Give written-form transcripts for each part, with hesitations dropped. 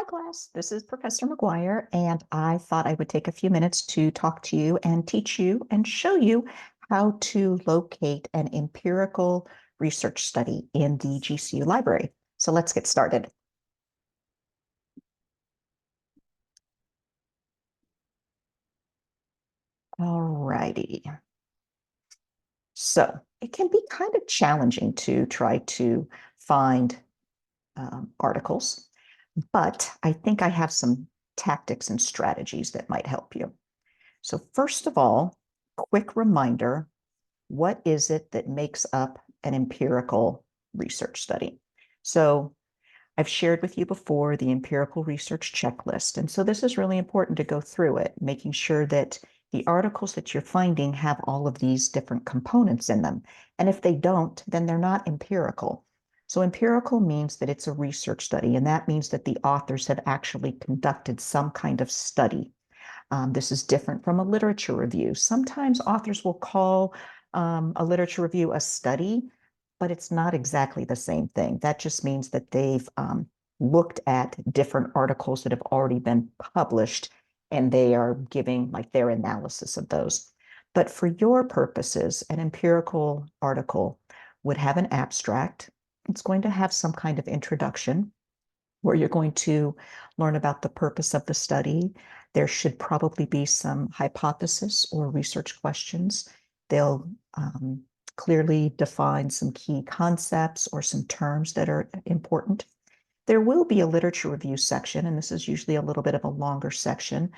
class. This is Professor McGuire, and I thought I would take a few minutes to talk to you and teach you and show you how to locate an empirical research study in the GCU library. So let's get started. All righty. So it can be kind of challenging to try to find articles, but I think I have some tactics and strategies that might help you. So first of all, quick reminder, what is it that makes up an empirical research study? So I've shared with you before the empirical research checklist. And so this is really important to go through it, making sure that the articles that you're finding have all of these different components in them. And if they don't, then they're not empirical. So empirical means that it's a research study, and that means that the authors have actually conducted some kind of study. This is different from a literature review. Sometimes authors will call a literature review a study, but it's not exactly the same thing. That just means that they've looked at different articles that have already been published, and they are giving like their analysis of those. But for your purposes, an empirical article would have an abstract. It's going to have some kind of introduction where you're going to learn about the purpose of the study. There should probably be some hypothesis or research questions. They'll clearly define some key concepts or some terms that are important. There will be a literature review section, and this is usually a little bit of a longer section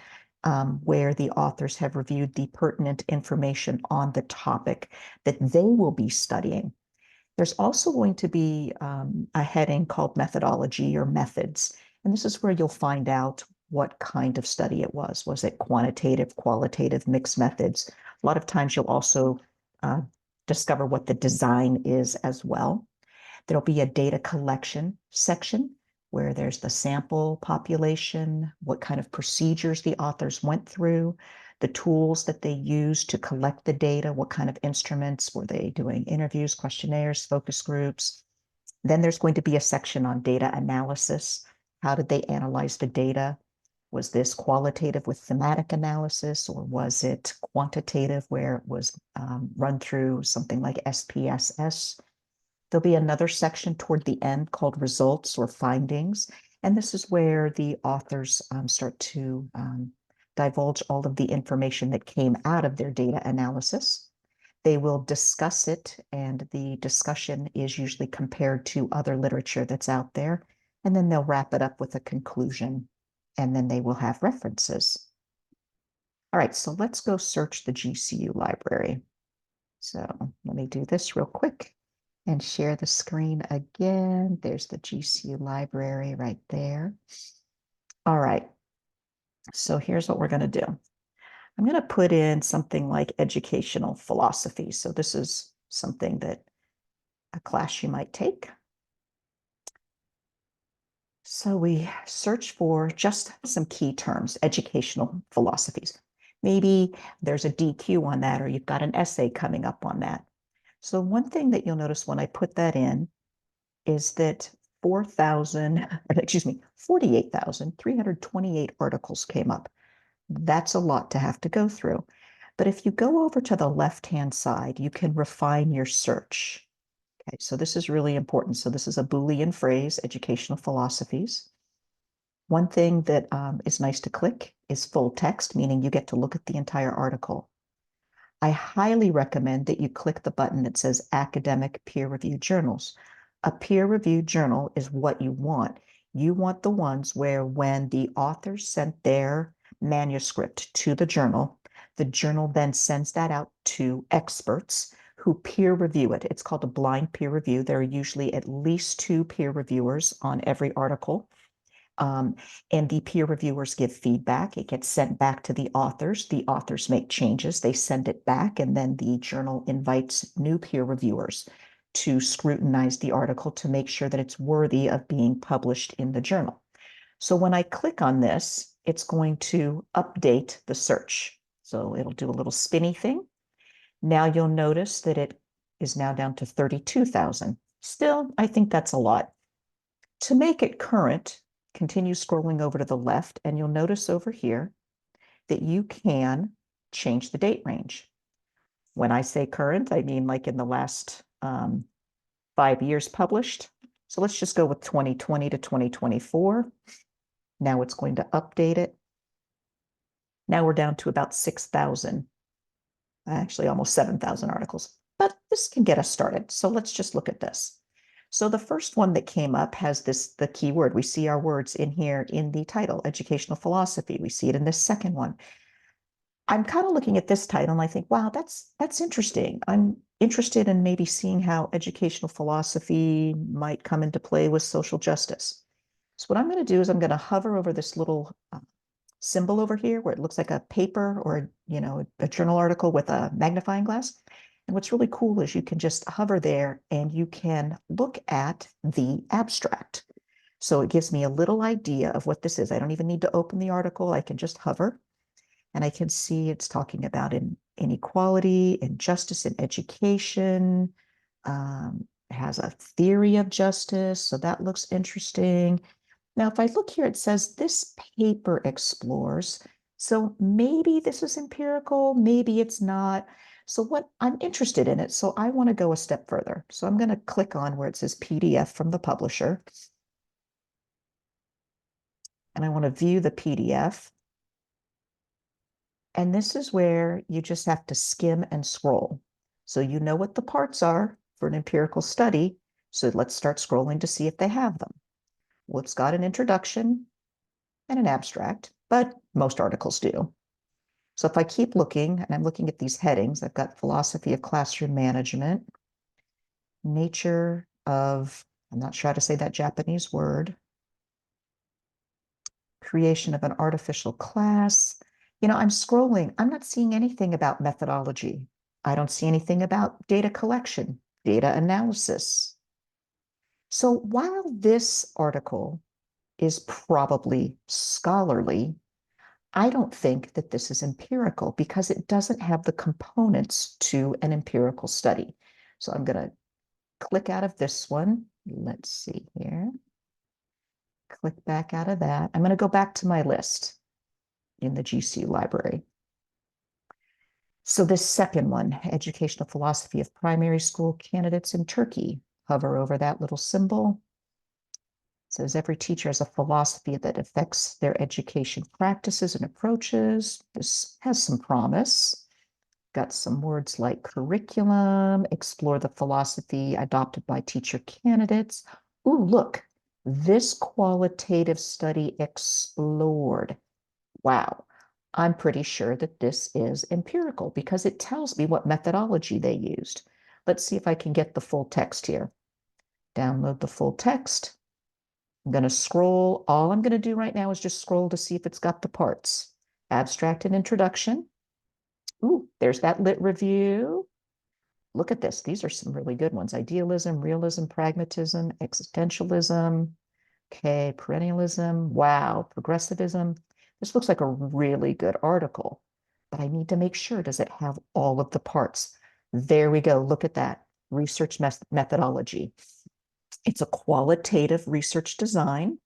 where the authors have reviewed the pertinent information on the topic that they will be studying. There's also going to be a heading called methodology or methods. And this is where you'll find out what kind of study it was. Was it quantitative, qualitative, mixed methods? A lot of times you'll also discover what the design is as well. There'll be a data collection section where there's the sample population, what kind of procedures the authors went through, the tools that they used to collect the data, what kind of instruments were they doing, interviews, questionnaires, focus groups. Then there's going to be a section on data analysis. How did they analyze the data? Was this qualitative with thematic analysis, or was it quantitative where it was run through something like SPSS? There'll be another section toward the end called results or findings. And this is where the authors start to divulge all of the information that came out of their data analysis. They will discuss it, and the discussion is usually compared to other literature that's out there. And then they'll wrap it up with a conclusion, and then they will have references. All right, so let's go search the GCU library. So let me do this real quick and share the screen again. There's the GCU library right there. All right. So here's what we're going to do. I'm going to put in something like educational philosophy. So this is something that a class you might take. So we search for just some key terms, educational philosophies. Maybe there's a DQ on that, or you've got an essay coming up on that. So one thing that you'll notice when I put that in is that 48,328 articles came up. That's a lot to have to go through. But if you go over to the left-hand side, you can refine your search. Okay, so this is really important. So this is a Boolean phrase, educational philosophies. One thing that is nice to click is full text, meaning you get to look at the entire article. I highly recommend that you click the button that says academic peer-reviewed journals. A peer-reviewed journal is what you want. You want the ones where when the authors sent their manuscript to the journal then sends that out to experts who peer review it. It's called a blind peer review. There are usually at least 2 peer reviewers on every article. And the peer reviewers give feedback. It gets sent back to the authors. The authors make changes. They send it back, and then the journal invites new peer reviewers to scrutinize the article to make sure that it's worthy of being published in the journal. So when I click on this, it's going to update the search. So it'll do a little spinny thing. Now you'll notice that it is now down to 32,000. Still, I think that's a lot. To make it current, continue scrolling over to the left, and you'll notice over here that you can change the date range. When I say current, I mean like in the last 5 years published. So let's just go with 2020 to 2024. Now it's going to update it. Now we're down to about 6,000, actually almost 7,000 articles, but this can get us started. So let's just look at this. So the first one that came up has the keyword. We see our words in here in the title, educational philosophy. We see it in this second one. I'm kind of looking at this title and I think, wow, that's interesting. I'm interested in maybe seeing how educational philosophy might come into play with social justice. So what I'm going to do is I'm going to hover over this little symbol over here where it looks like a paper or a journal article with a magnifying glass. And what's really cool is you can just hover there and you can look at the abstract. So it gives me a little idea of what this is. I don't even need to open the article. I can just hover and I can see it's talking about inequality, injustice in education. It has a theory of justice. So that looks interesting. Now, if I look here, it says this paper explores. So maybe this is empirical, maybe it's not. So what I'm interested in it, so I want to go a step further. So I'm going to click on where it says PDF from the publisher. And I want to view the PDF. And this is where you just have to skim and scroll. So you know what the parts are for an empirical study. So let's start scrolling to see if they have them. Well, it's got an introduction and an abstract, but most articles do. So if I keep looking, and I'm looking at these headings, I've got philosophy of classroom management, nature of, I'm not sure how to say that Japanese word, creation of an artificial class. I'm scrolling. I'm not seeing anything about methodology. I don't see anything about data collection, data analysis. So while this article is probably scholarly, I don't think that this is empirical because it doesn't have the components to an empirical study. So I'm going to click out of this one. Let's see here. Click back out of that. I'm going to go back to my list in the GC library. So this second one, educational philosophy of primary school candidates in Turkey. Hover over that little symbol. It says every teacher has a philosophy that affects their education practices and approaches. This has some promise. Got some words like curriculum, explore the philosophy adopted by teacher candidates. Ooh, look, this qualitative study explored. Wow, I'm pretty sure that this is empirical because it tells me what methodology they used. Let's see if I can get the full text here. Download the full text. I'm going to scroll. All I'm going to do right now is just scroll to see if it's got the parts. Abstract and introduction. Ooh, there's that lit review. Look at this. These are some really good ones. Idealism, realism, pragmatism, existentialism. Okay, perennialism. Wow, progressivism. This looks like a really good article, but I need to make sure, does it have all of the parts? There we go. Look at that. Research methodology. It's a qualitative research design.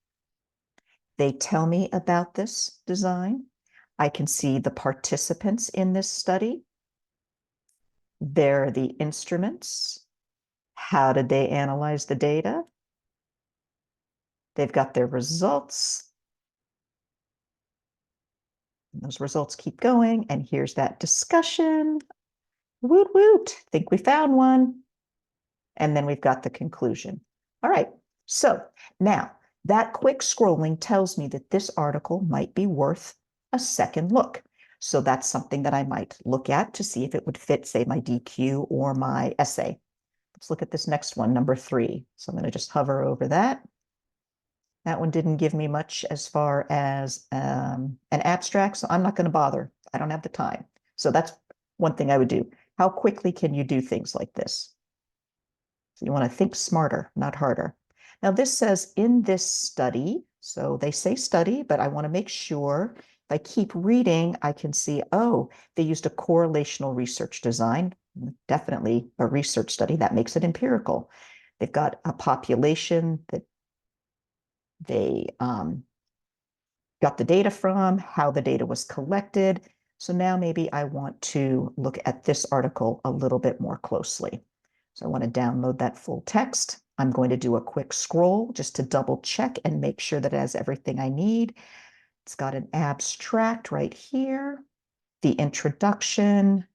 They tell me about this design. I can see the participants in this study. There are the instruments. How did they analyze the data? They've got their results. And those results keep going. And here's that discussion. Woot woot. Think we found one. And then we've got the conclusion. All right. So now that quick scrolling tells me that this article might be worth a second look. So that's something that I might look at to see if it would fit, say, my DQ or my essay. Let's look at this next one, number 3. So I'm going to just hover over that. That one didn't give me much as far as an abstract, so I'm not going to bother. I don't have the time. So that's one thing I would do. How quickly can you do things like this? So you want to think smarter, not harder. Now this says in this study, so they say study, but I want to make sure if I keep reading, I can see, oh, they used a correlational research design, definitely a research study that makes it empirical. They've got a population that they got the data from, how the data was collected. So now maybe I want to look at this article a little bit more closely. So I want to download that full text. I'm going to do a quick scroll just to double check and make sure that it has everything I need. It's got an abstract right here, the introduction,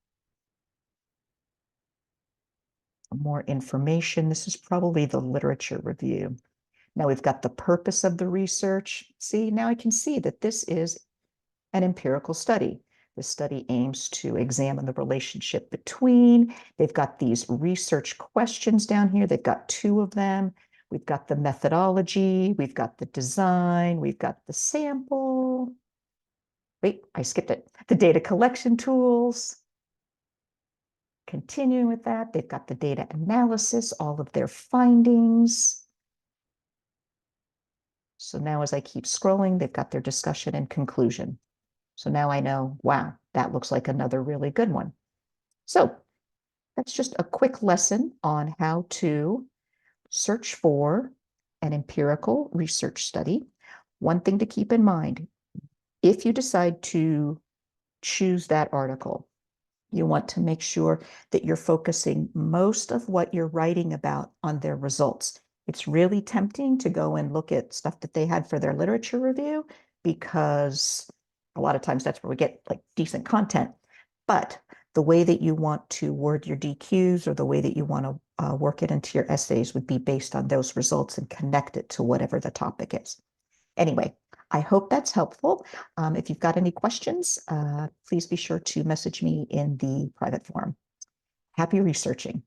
more information. This is probably the literature review. Now we've got the purpose of the research. See, now I can see that this is an empirical study. The study aims to examine the relationship between. They've got these research questions down here. They've got 2 of them. We've got the methodology. We've got the design. We've got the sample. Wait, I skipped it. The data collection tools. Continuing with that, they've got the data analysis, all of their findings. So now as I keep scrolling, they've got their discussion and conclusion. So now I know, wow, that looks like another really good one. So that's just a quick lesson on how to search for an empirical research study. One thing to keep in mind, if you decide to choose that article, you want to make sure that you're focusing most of what you're writing about on their results. It's really tempting to go and look at stuff that they had for their literature review, because a lot of times that's where we get like decent content. But the way that you want to word your DQs or the way that you want to work it into your essays would be based on those results and connect it to whatever the topic is. Anyway, I hope that's helpful. If you've got any questions, please be sure to message me in the private forum. Happy researching.